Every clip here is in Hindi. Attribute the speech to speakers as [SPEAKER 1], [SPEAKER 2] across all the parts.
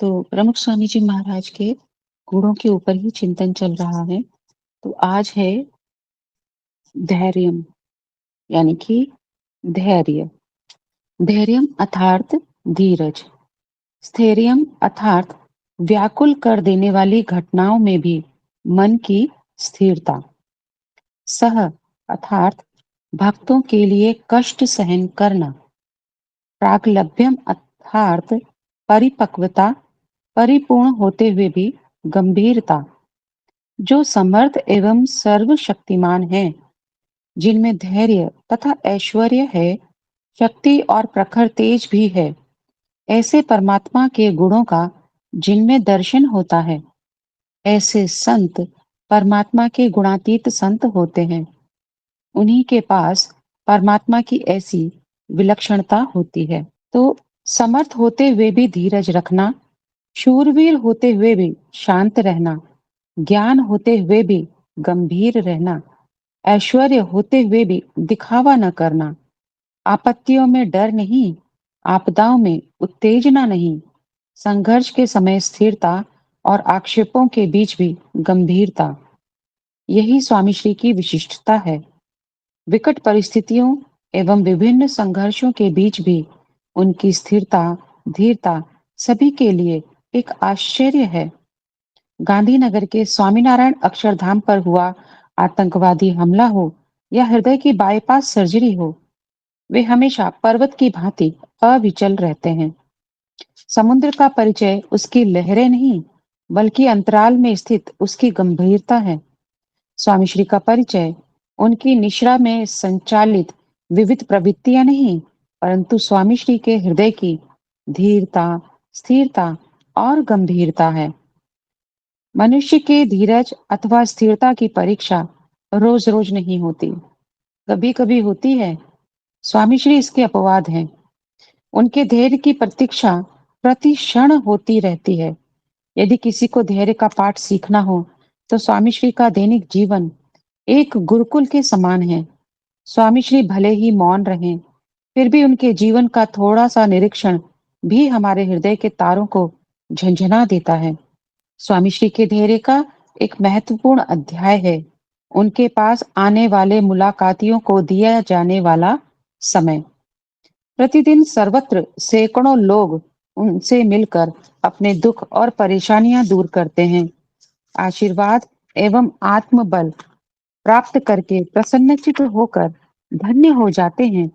[SPEAKER 1] तो प्रमुख स्वामी जी महाराज के गुणों के ऊपर ही चिंतन चल रहा है। तो आज है धैर्यम यानी कि धैर्य। धैर्यम अर्थात धीरज। स्थैर्यम अर्थात व्याकुल कर देने वाली घटनाओं में भी मन की स्थिरता। सह अर्थात भक्तों के लिए कष्ट सहन करना। प्रागलभ्यम अर्थात परिपक्वता, परिपूर्ण होते हुए भी गंभीरता। जो समर्थ एवं सर्वशक्तिमान है, जिनमें धैर्य तथा ऐश्वर्य है, शक्ति और प्रखर तेज भी है, ऐसे परमात्मा के गुणों का जिनमें दर्शन होता है, ऐसे संत परमात्मा के गुणातीत संत होते हैं। उन्हीं के पास परमात्मा की ऐसी विलक्षणता होती है। तो समर्थ होते हुए भी धीरज रखना, शूरवीर होते हुए भी शांत रहना, ज्ञान होते हुए भी गंभीर रहना, ऐश्वर्य होते हुए भी दिखावा न करना, आपत्तियों में डर नहीं, आपदाओं में उत्तेजना नहीं, संघर्ष के समय स्थिरता और आक्षेपों के बीच भी गंभीरता। यही स्वामी श्री की विशिष्टता है। विकट परिस्थितियों एवं विभिन्न संघर्षों के बीच भी उनकी स्थिरता, धीरता सभी के लिए एक आश्चर्य है। गांधीनगर के स्वामीनारायण अक्षरधाम पर हुआ आतंकवादी हमला हो या हृदय की बाईपास सर्जरी हो, वे हमेशा पर्वत की भांति अविचल रहते हैं। समुद्र का परिचय उसकी लहरें नहीं, बल्कि अंतराल में स्थित उसकी गंभीरता है। स्वामी श्री का परिचय उनकी निश्रा में संचालित विविध प्रवृत्तियां नहीं, परंतु स्वामी श्री के हृदय की धीरता, स्थिरता और गंभीरता है। मनुष्य के धीरज अथवा स्थिरता की परीक्षा रोज रोज नहीं होती, कभी कभी होती है। स्वामी श्री इसके अपवाद हैं। उनके धैर्य की प्रतीक्षा प्रति क्षण होती रहती है। यदि किसी को धैर्य का पाठ सीखना हो, तो स्वामी श्री का दैनिक जीवन एक गुरुकुल के समान है। स्वामी श्री भले ही मौन रहें, फिर भी उनके जीवन का थोड़ा सा निरीक्षण भी हमारे हृदय के तारों को झंझना देता है। स्वामी श्री के धैर्य का एक महत्वपूर्ण अध्याय है उनके पास आने वाले मुलाकातियों को दिया जाने वाला समय। प्रतिदिन सर्वत्र सैकड़ों लोग उनसे मिलकर अपने दुख और परेशानियां दूर करते हैं, आशीर्वाद एवं आत्मबल प्राप्त करके प्रसन्नचित्त होकर धन्य हो जाते हैं।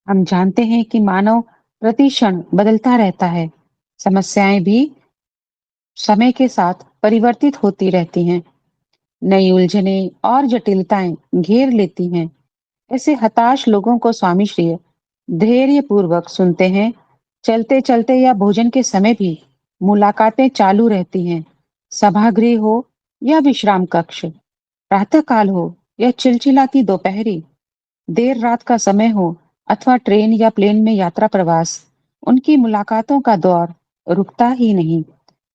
[SPEAKER 1] हम जानते हैं कि मानव प्रतिक्षण बदलता रहता है, समस्याएं भी समय के साथ परिवर्तित होती रहती हैं, नई उलझनें और जटिलताएं घेर लेती हैं। ऐसे हताश लोगों को स्वामी श्री धैर्य पूर्वक सुनते हैं। चलते चलते या भोजन के समय भी मुलाकातें चालू रहती हैं। सभागृह हो या विश्राम कक्ष, प्रातः काल हो या चिलचिलाती दोपहरी, देर रात का समय हो अथवा ट्रेन या प्लेन में यात्रा प्रवास, उनकी मुलाकातों का दौर रुकता ही नहीं।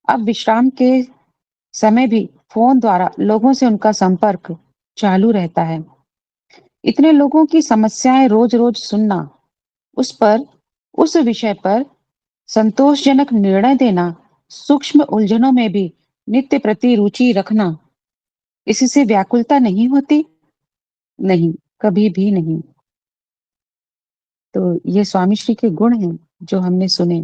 [SPEAKER 1] अब विश्राम के समय भी फोन द्वारा लोगों से उनका संपर्क चालू रहता है। इतने लोगों की समस्याएं रोज रोज सुनना, उस पर उस विषय पर संतोषजनक निर्णय देना, सूक्ष्म उलझनों में भी नित्य प्रति रुचि रखना, इससे व्याकुलता नहीं होती? नहीं, कभी भी नहीं। तो ये स्वामी श्री के गुण हैं जो हमने सुने।